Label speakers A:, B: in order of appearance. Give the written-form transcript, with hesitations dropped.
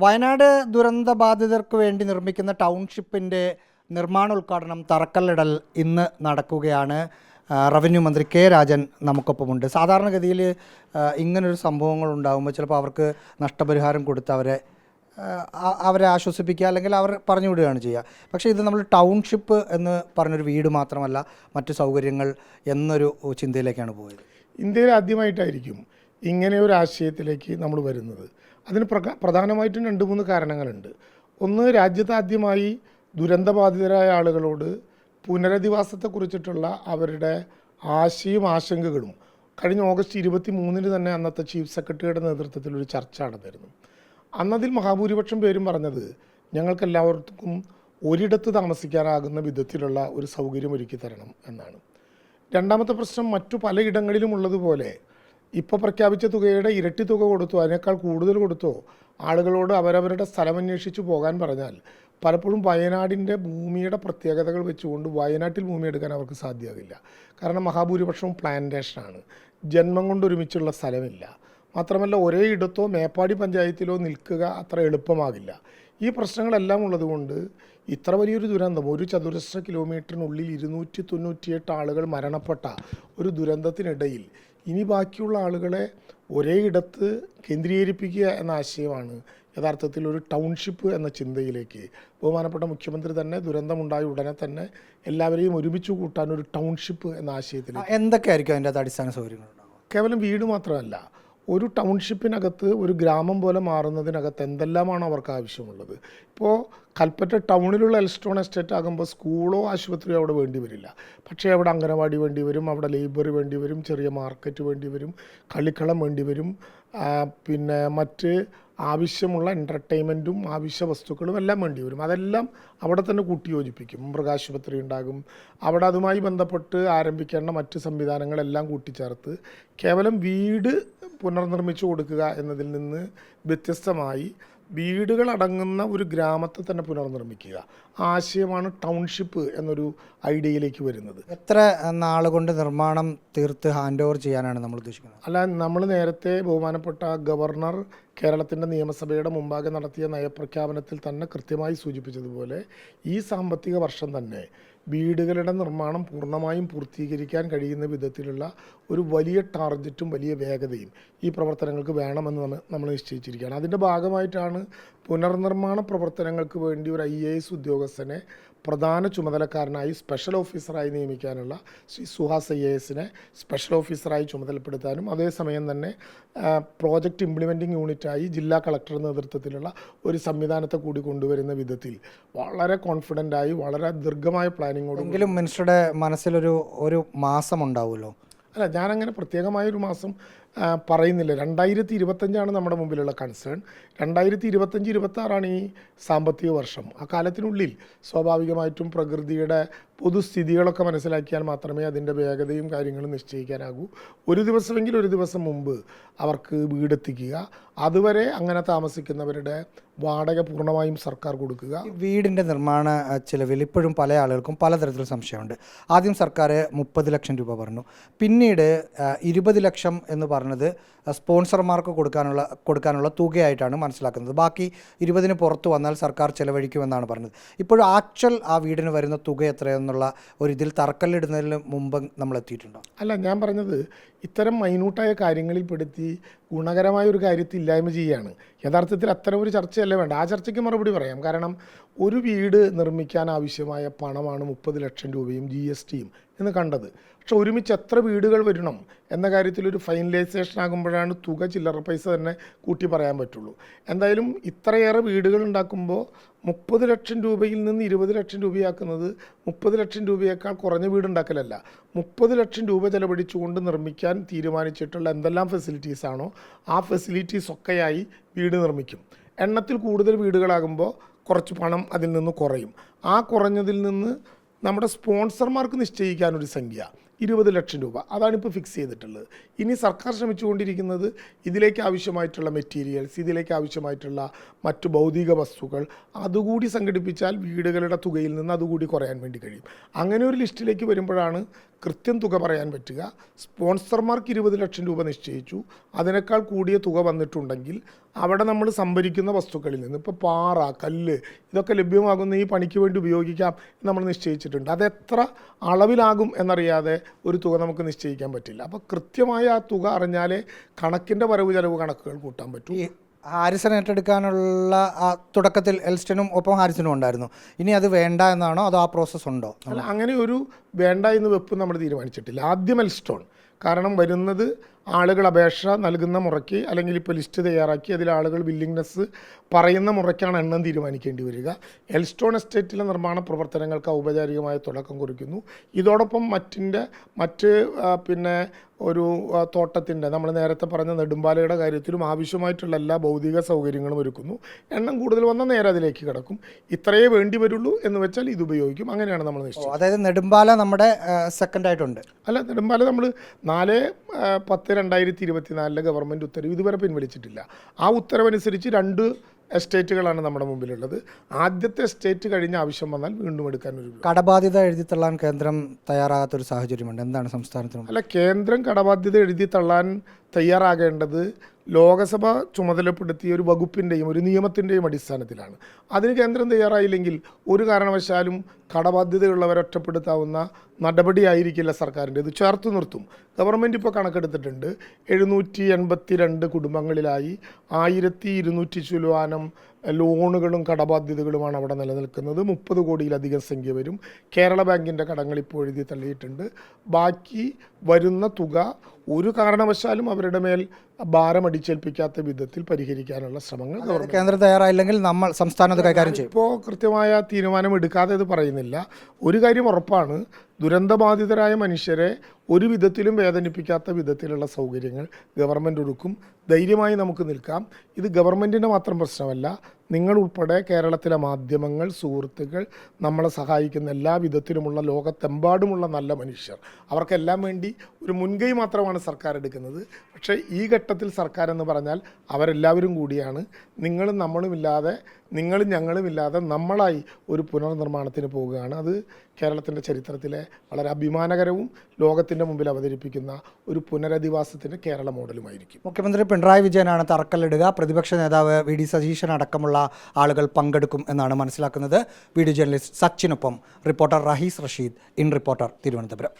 A: വയനാട് ദുരന്ത ബാധിതർക്ക് വേണ്ടി നിർമ്മിക്കുന്ന ടൗൺഷിപ്പിൻ്റെ നിർമ്മാണോദ്ഘാടനം തറക്കല്ലിടൽ ഇന്ന് നടക്കുകയാണ്. റവന്യൂ മന്ത്രി കെ രാജൻ നമുക്കൊപ്പമുണ്ട്. സാധാരണഗതിയിൽ ഇങ്ങനൊരു സംഭവങ്ങൾ ഉണ്ടാകുമ്പോൾ ചിലപ്പോൾ അവർക്ക് നഷ്ടപരിഹാരം കൊടുത്ത് അവരെ ആശ്വസിപ്പിക്കുക അല്ലെങ്കിൽ അവർ പറഞ്ഞു വിടുകയാണ് ചെയ്യുക. പക്ഷേ ഇത് നമ്മൾ ടൗൺഷിപ്പ് എന്ന് പറഞ്ഞൊരു വീട് മാത്രമല്ല, മറ്റു സൗകര്യങ്ങൾ എന്നൊരു ചിന്തയിലേക്കാണ് പോയത്.
B: ഇന്ത്യയിൽ ആദ്യമായിട്ടായിരിക്കും ഇങ്ങനെ ഒരു ആശയത്തിലേക്ക് നമ്മൾ വരുന്നത്. അതിന് പ്രധാനമായിട്ടും 2-3 കാരണങ്ങളുണ്ട്. ഒന്ന്, രാജ്യത്ത് ആദ്യമായി ദുരന്തബാധിതരായ ആളുകളോട് പുനരധിവാസത്തെക്കുറിച്ചിട്ടുള്ള അവരുടെ ആശയും ആശങ്കകളും കഴിഞ്ഞ ഓഗസ്റ്റ് 23 തന്നെ അന്നത്തെ ചീഫ് സെക്രട്ടറിയുടെ നേതൃത്വത്തിൽ ഒരു ചർച്ച നടന്നിരുന്നു. അന്നതിൽ മഹാഭൂരിപക്ഷം പേരും പറഞ്ഞത് ഞങ്ങൾക്കെല്ലാവർക്കും ഒരിടത്ത് താമസിക്കാനാകുന്ന വിധത്തിലുള്ള ഒരു സൗകര്യം ഒരുക്കി തരണം എന്നാണ്. രണ്ടാമത്തെ പ്രശ്നം, മറ്റു പലയിടങ്ങളിലും ഉള്ളതുപോലെ ഇപ്പോൾ പ്രഖ്യാപിച്ച തുകയുടെ ഇരട്ടി തുക കൊടുത്തോ അതിനേക്കാൾ കൂടുതൽ കൊടുത്തോ ആളുകളോട് അവരവരുടെ സ്ഥലമന്വേഷിച്ച് പോകാൻ പറഞ്ഞാൽ പലപ്പോഴും വയനാടിൻ്റെ ഭൂമിയുടെ പ്രത്യേകതകൾ വെച്ചുകൊണ്ട് വയനാട്ടിൽ ഭൂമി എടുക്കാൻ അവർക്ക് സാധ്യമാകില്ല. കാരണം മഹാഭൂരിപക്ഷവും പ്ലാന്റേഷനാണ്, ജന്മം കൊണ്ട് ഒരുമിച്ചുള്ള സ്ഥലമില്ല. മാത്രമല്ല ഒരേ ഇടത്തോ മേപ്പാടി പഞ്ചായത്തിലോ നിൽക്കുക അത്ര എളുപ്പമാകില്ല. ഈ പ്രശ്നങ്ങളെല്ലാം ഉള്ളതുകൊണ്ട് ഇത്ര വലിയൊരു ദുരന്തം, 1 ചതുരശ്ര കിലോമീറ്ററിനുള്ളിൽ 298 ആളുകൾ മരണപ്പെട്ട ഒരു ദുരന്തത്തിനിടയിൽ ഇനി ബാക്കിയുള്ള ആളുകളെ ഒരേ ഇടത്ത് കേന്ദ്രീകരിപ്പിക്കുക എന്ന ആശയമാണ് യഥാർത്ഥത്തിൽ ഒരു ടൗൺഷിപ്പ് എന്ന ചിന്തയിലേക്ക് ബഹുമാനപ്പെട്ട മുഖ്യമന്ത്രി തന്നെ ദുരന്തമുണ്ടായ ഉടനെ തന്നെ എല്ലാവരെയും ഒരുമിച്ച് കൂട്ടാൻ ഒരു ടൗൺഷിപ്പ് എന്ന ആശയത്തിൽ
A: എന്തൊക്കെയായിരിക്കും അതിൻ്റെ അടിസ്ഥാന സൗകര്യങ്ങൾ?
B: കേവലം വീട് മാത്രമല്ല, ഒരു ടൗൺഷിപ്പിനകത്ത് ഒരു ഗ്രാമം പോലെ മാറുന്നതിനകത്ത് എന്തെല്ലാമാണ് അവർക്ക് ആവശ്യമുള്ളത്. ഇപ്പോൾ കൽപ്പറ്റ ടൗണിലുള്ള എൽസ്റ്റോൺ എസ്റ്റേറ്റ് ആകുമ്പോൾ സ്കൂളോ ആശുപത്രിയോ അവിടെ വേണ്ടി വരില്ല. പക്ഷേ അവിടെ അംഗനവാടി വേണ്ടി വരും, അവിടെ ലൈബ്രറി വേണ്ടി വരും, ചെറിയ മാർക്കറ്റ് വേണ്ടി വരും, കളിക്കളം വേണ്ടി വരും, പിന്നെ മറ്റ് ആവശ്യമുള്ള എൻ്റർടൈൻമെൻറ്റും ആവശ്യ വസ്തുക്കളും എല്ലാം വേണ്ടി വരും. അതെല്ലാം അവിടെ തന്നെ കൂട്ടിയോജിപ്പിക്കും. മൃഗാശുപത്രി ഉണ്ടാകും. അവിടെ അതുമായി ബന്ധപ്പെട്ട് ആരംഭിക്കേണ്ട മറ്റ് സംവിധാനങ്ങളെല്ലാം കൂട്ടിച്ചേർത്ത് കേവലം വീട് പുനർനിർമ്മിച്ചു കൊടുക്കുക എന്നതിൽ നിന്ന് വ്യത്യസ്തമായി വീടുകൾ അടങ്ങുന്ന ഒരു ഗ്രാമത്തെ തന്നെ പുനർനിർമ്മിക്കുക ആശയമാണ് ടൗൺഷിപ്പ് എന്നൊരു ഐഡിയയിലേക്ക് വരുന്നത്.
A: എത്ര നാളുകൊണ്ട് നിർമ്മാണം തീർത്ത് ഹാൻഡ് ഓവർ ചെയ്യാനാണ് നമ്മൾ ഉദ്ദേശിക്കുന്നത്?
B: അല്ല, നമ്മൾ നേരത്തെ ബഹുമാനപ്പെട്ട ഗവർണർ കേരളത്തിൻ്റെ നിയമസഭയുടെ മുമ്പാകെ നടത്തിയ നയപ്രഖ്യാപനത്തിൽ തന്നെ കൃത്യമായി സൂചിപ്പിച്ചതുപോലെ ഈ സാമ്പത്തിക വർഷം തന്നെ വീടുകളുടെ നിർമ്മാണം പൂർണ്ണമായും പൂർത്തീകരിക്കാൻ കഴിയുന്ന വിധത്തിലുള്ള ഒരു വലിയ ടാർഗറ്റും വലിയ വേഗതയും ഈ പ്രവർത്തനങ്ങൾക്ക് വേണമെന്ന് നമ്മൾ നിശ്ചയിച്ചിരിക്കുകയാണ്. അതിൻ്റെ ഭാഗമായിട്ടാണ് പുനർനിർമ്മാണ പ്രവർത്തനങ്ങൾക്ക് വേണ്ടി ഒരു IAS ഉദ്യോഗസ്ഥനെ പ്രധാന ചുമതലക്കാരനായി സ്പെഷ്യൽ ഓഫീസറായി നിയമിക്കാനുള്ള ശ്രീ സുഹാസ് IASനെ സ്പെഷ്യൽ ഓഫീസറായി ചുമതലപ്പെടുത്താനും അതേസമയം തന്നെ പ്രോജക്റ്റ് ഇംപ്ലിമെൻറ്റിംഗ് യൂണിറ്റായി ജില്ലാ കളക്ടറുടെ നേതൃത്വത്തിലുള്ള ഒരു സംവിധാനത്തെ കൂടി കൊണ്ടുവരുന്ന വിധത്തിൽ വളരെ കോൺഫിഡൻ്റായി വളരെ ദീർഘമായ പ്ലാനിങ്ങോട്.
A: എങ്കിലും മിനിസ്റ്ററുടെ മനസ്സിലൊരു മാസം ഉണ്ടാവുമല്ലോ?
B: അല്ല, ഞാനങ്ങനെ പ്രത്യേകമായൊരു മാസം പറയുന്നില്ല. 2025 നമ്മുടെ മുമ്പിലുള്ള കൺസേൺ. 2025-26 ഈ സാമ്പത്തിക വർഷം. ആ കാലത്തിനുള്ളിൽ സ്വാഭാവികമായിട്ടും പ്രകൃതിയുടെ പൊതുസ്ഥിതികളൊക്കെ മനസ്സിലാക്കിയാൽ മാത്രമേ അതിൻ്റെ വേഗതയും കാര്യങ്ങളും നിശ്ചയിക്കാനാകൂ. ഒരു ദിവസം മുമ്പ് അവർക്ക് വീടെത്തിക്കുക, അതുവരെ അങ്ങനെ താമസിക്കുന്നവരുടെ വാടക പൂർണ്ണമായും സർക്കാർ കൊടുക്കുക.
A: വീടിൻ്റെ നിർമ്മാണ ചിലവിൽ ഇപ്പോഴും പല ആളുകൾക്കും പലതരത്തിലുള്ള സംശയമുണ്ട്. ആദ്യം സർക്കാർ 30 ലക്ഷം രൂപ പറഞ്ഞു, പിന്നീട് 20 ലക്ഷം എന്ന് പറഞ്ഞത് സ്പോൺസർമാർക്ക് കൊടുക്കാനുള്ള തുകയായിട്ടാണ് മനസ്സിലാക്കുന്നത്. ബാക്കി 20-ന് പുറത്ത് വന്നാൽ സർക്കാർ ചെലവഴിക്കുമെന്നാണ് പറഞ്ഞത്. ഇപ്പോഴും ആക്ച്വൽ ആ വീടിന് വരുന്ന തുക എത്രയെന്നുള്ള ഒരു ഇതിൽ തറക്കല്ലിടുന്നതിന് മുമ്പ് നമ്മൾ എത്തിയിട്ടുണ്ടോ?
B: അല്ല, ഞാൻ പറഞ്ഞത് ഇത്തരം മൈന്യൂട്ടായ കാര്യങ്ങളിൽ പെടുത്തി ഗുണകരമായ ഒരു കാര്യത്തിൽ ഇല്ലായ്മ ചെയ്യുകയാണ്. യഥാർത്ഥത്തിൽ അത്തരം ഒരു ചർച്ചയല്ലേ വേണ്ട. ആ ചർച്ചയ്ക്ക് മറുപടി പറയാം. കാരണം ഒരു വീട് നിർമ്മിക്കാൻ ആവശ്യമായ പണമാണ് 30 ലക്ഷം രൂപയും GSTയും എന്ന് കണ്ടത്. പക്ഷെ ഒരുമിച്ച് എത്ര വീടുകൾ വരണം എന്ന കാര്യത്തിൽ ഒരു ഫൈനലൈസേഷൻ ആകുമ്പോഴാണ് തുക ചില്ലറ പൈസ തന്നെ കൂട്ടി പറയാൻ പറ്റുള്ളൂ. എന്തായാലും ഇത്രയേറെ വീടുകൾ ഉണ്ടാക്കുമ്പോൾ 30 ലക്ഷം രൂപയിൽ നിന്ന് 20 ലക്ഷം രൂപയാക്കുന്നത് 30 ലക്ഷം രൂപയേക്കാൾ കുറഞ്ഞ വീടുണ്ടാക്കലല്ല. 30 ലക്ഷം രൂപ ചെലവഴിച്ചുകൊണ്ട് നിർമ്മിക്കാൻ തീരുമാനിച്ചിട്ടുള്ള എന്തെല്ലാം ഫെസിലിറ്റീസ് ആണോ ആ ഫെസിലിറ്റീസ് ഒക്കെയായി വീട് നിർമ്മിക്കും. എണ്ണത്തിൽ കൂടുതൽ വീടുകളാകുമ്പോൾ കുറച്ച് പണം അതിൽ നിന്ന് കുറയും. ആ കുറഞ്ഞതിൽ നിന്ന് നമ്മുടെ സ്പോൺസർമാർക്ക് നിശ്ചയിക്കാനൊരു സംഖ്യ, 20 ലക്ഷം രൂപ. അതാണിപ്പോൾ ഫിക്സ് ചെയ്തിട്ടുള്ളത്. ഇനി സർക്കാർ ശ്രമിച്ചുകൊണ്ടിരിക്കുന്നത് ഇതിലേക്ക് ആവശ്യമായിട്ടുള്ള മെറ്റീരിയൽസ്, ഇതിലേക്ക് ആവശ്യമായിട്ടുള്ള മറ്റു ഭൗതിക വസ്തുക്കൾ അതുകൂടി സംഘടിപ്പിച്ചാൽ വീടുകളുടെ തുകയിൽ നിന്ന് അതുകൂടി കുറയാൻ വേണ്ടി കഴിയും. അങ്ങനെ ഒരു ലിസ്റ്റിലേക്ക് വരുമ്പോഴാണ് കൃത്യം തുക പറയാൻ പറ്റുക. സ്പോൺസർമാർക്ക് 20 ലക്ഷം രൂപ നിശ്ചയിച്ചു. അതിനേക്കാൾ കൂടിയ തുക വന്നിട്ടുണ്ടെങ്കിൽ അവിടെ നമ്മൾ സംഭരിക്കുന്ന വസ്തുക്കളിൽ നിന്ന്, ഇപ്പോൾ പാറ, കല്ല് ഇതൊക്കെ ലഭ്യമാകുന്ന ഈ പണിക്ക് വേണ്ടി ഉപയോഗിക്കാം നമ്മൾ നിശ്ചയിച്ചിട്ടുണ്ട്. അതെത്ര അളവിലാകും എന്നറിയാതെ ഒരു തുക നമുക്ക് നിശ്ചയിക്കാൻ പറ്റില്ല. അപ്പോൾ കൃത്യമായ ആ തുക അറിഞ്ഞാലേ കണക്കിൻ്റെ വരവ് ചെലവ് കണക്കുകൾ കൂട്ടാൻ പറ്റൂ.
A: ഹാരിസൺ ഏറ്റെടുക്കാനുള്ള തുടക്കത്തിൽ എൽസ്റ്റനും ഒപ്പം ഹാരിസനും ഉണ്ടായിരുന്നു. ഇനി അത് വേണ്ട എന്നാണോ അതോ ആ പ്രോസസ്സ് ഉണ്ടോ?
B: അല്ല, അങ്ങനെ ഒരു വേണ്ട എന്ന് വെപ്പ് നമ്മൾ തീരുമാനിച്ചിട്ടില്ല. ആദ്യം എൽസ്റ്റോൺ. കാരണം വരുന്നത് ആളുകൾ അപേക്ഷ നൽകുന്ന മുറയ്ക്ക്, അല്ലെങ്കിൽ ഇപ്പോൾ ലിസ്റ്റ് തയ്യാറാക്കി അതിൽ ആളുകൾ വില്ലിങ്നെസ് പറയുന്ന മുറയ്ക്കാണ് എണ്ണം തീരുമാനിക്കേണ്ടി വരിക. എൽസ്റ്റോൺ എസ്റ്റേറ്റിലെ നിർമ്മാണ പ്രവർത്തനങ്ങൾക്ക് ഔപചാരികമായ തുടക്കം കുറിക്കുന്നു. ഇതോടൊപ്പം മറ്റ് പിന്നെ ഒരു തോട്ടത്തിൻ്റെ, നമ്മൾ നേരത്തെ പറഞ്ഞ നെടുമ്പാലയുടെ കാര്യത്തിലും ആവശ്യമായിട്ടുള്ള എല്ലാ ഭൗതിക സൗകര്യങ്ങളും ഒരുക്കുന്നു. എണ്ണം കൂടുതൽ വന്നാൽ നേരെ അതിലേക്ക് കിടക്കും. ഇത്രയേ വേണ്ടി വരുള്ളൂ എന്ന് വെച്ചാൽ ഇത് ഉപയോഗിക്കും. അങ്ങനെയാണ് നമ്മൾ നിശ്ചയിച്ചത്.
A: അതായത് നെടുമ്പാല നമ്മുടെ സെക്കൻഡായിട്ടുണ്ട്.
B: അല്ല, നെടുമ്പാല നമ്മൾ 4/10/2024 ഗവൺമെൻറ് ഉത്തരവ് ഇതുവരെ പിൻവലിച്ചിട്ടില്ല. ആ ഉത്തരവനുസരിച്ച് 2 എസ്റ്റേറ്റുകളാണ് നമ്മുടെ മുമ്പിലുള്ളത്. ആദ്യത്തെ എസ്റ്റേറ്റ് കഴിഞ്ഞ ആവശ്യം വന്നാൽ വീണ്ടും എടുക്കാൻ ഒരു
A: കടബാധ്യത എഴുതി തള്ളാൻ കേന്ദ്രം തയ്യാറാകാത്തൊരു സാഹചര്യമുണ്ട്. എന്താണ് സംസ്ഥാനത്തിന്?
B: അല്ല, കേന്ദ്രം കടബാധ്യത എഴുതി തള്ളാൻ തയ്യാറാകേണ്ടത് ലോകസഭ ചുമതലപ്പെടുത്തിയ ഒരു വകുപ്പിൻ്റെയും ഒരു നിയമത്തിൻ്റെയും അടിസ്ഥാനത്തിലാണ്. അതിന് കേന്ദ്രം തയ്യാറായില്ലെങ്കിൽ ഒരു കാരണവശാലും കടബാധ്യതയുള്ളവരെ ഒറ്റപ്പെടുത്താവുന്ന നടപടിയായിരിക്കില്ല സർക്കാരിൻ്റെ. ഇത് ചേർത്ത് നിർത്തും. ഗവൺമെൻറ് ഇപ്പോൾ കണക്കെടുത്തിട്ടുണ്ട്. 782 കുടുംബങ്ങളിലായി 1200 ചില്ലുവാനം ലോണുകളും കടബാധ്യതകളുമാണ് അവിടെ നിലനിൽക്കുന്നത്. 30 കോടിയിലധികം സംഖ്യ വരും. കേരള ബാങ്കിൻ്റെ കടങ്ങൾ ഇപ്പോൾ എഴുതി തള്ളിയിട്ടുണ്ട്. ബാക്കി വരുന്ന തുക ഒരു കാരണവശാലും അവരുടെ മേൽ ഭാരം അടിച്ചേൽപ്പിക്കാത്ത വിധത്തിൽ പരിഹരിക്കാനുള്ള ശ്രമങ്ങൾ
A: കേന്ദ്രം തയ്യാറായില്ലെങ്കിൽ നമ്മൾ സംസ്ഥാനത്ത് കൈകാര്യം ചെയ്യും.
B: ഇപ്പോൾ കൃത്യമായ തീരുമാനം എടുക്കാതെ ഇത് പറയുന്നില്ല. ഒരു കാര്യം ഉറപ്പാണ്, ദുരന്തബാധിതരായ മനുഷ്യരെ ഒരു വിധത്തിലും വേദനിപ്പിക്കാത്ത വിധത്തിലുള്ള സൗകര്യങ്ങൾ ഗവൺമെൻറ് ഒരുക്കും. ധൈര്യമായി നമുക്ക് നിൽക്കാം. ഇത് ഗവൺമെൻറ്റിൻ്റെ മാത്രം പ്രശ്നമല്ല. നിങ്ങളുൾപ്പെടെ കേരളത്തിലെ മാധ്യമങ്ങൾ, സുഹൃത്തുക്കൾ, നമ്മളെ സഹായിക്കുന്ന എല്ലാ വിധത്തിലുമുള്ള ലോകത്തെമ്പാടുമുള്ള നല്ല മനുഷ്യർ, അവർക്കെല്ലാം വേണ്ടി ഒരു മുൻകൈ മാത്രമാണ് സർക്കാർ എടുക്കുന്നത്. പക്ഷേ ഈ ഘട്ടത്തിൽ സർക്കാർ എന്ന് പറഞ്ഞാൽ അവരെല്ലാവരും കൂടിയാണ്. നിങ്ങളും നമ്മളുമില്ലാതെ, നിങ്ങളും ഞങ്ങളുമില്ലാതെ നമ്മളായി ഒരു പുനർനിർമ്മാണത്തിന് പോവുകയാണ്. അത് കേരളത്തിൻ്റെ ചരിത്രത്തിലെ വളരെ അഭിമാനകരവും ലോകത്തിൻ്റെ മുമ്പിൽ അവതരിപ്പിക്കുന്ന ഒരു പുനരധിവാസത്തിൻ്റെ കേരള മോഡലുമായിരിക്കും.
A: മുഖ്യമന്ത്രി പിണറായി വിജയനാണ് തറക്കല്ലിടുക. പ്രതിപക്ഷ നേതാവ് വി.ഡി. സതീശൻ അടക്കമുള്ള ആളുകൾ പങ്കെടുക്കും എന്നാണ് മനസ്സിലാക്കുന്നത്. വീഡിയോ ജേർണലിസ്റ്റ് സച്ചിനൊപ്പം reporter Rahees Rasheed, in reporter, Thiruvananthapuram.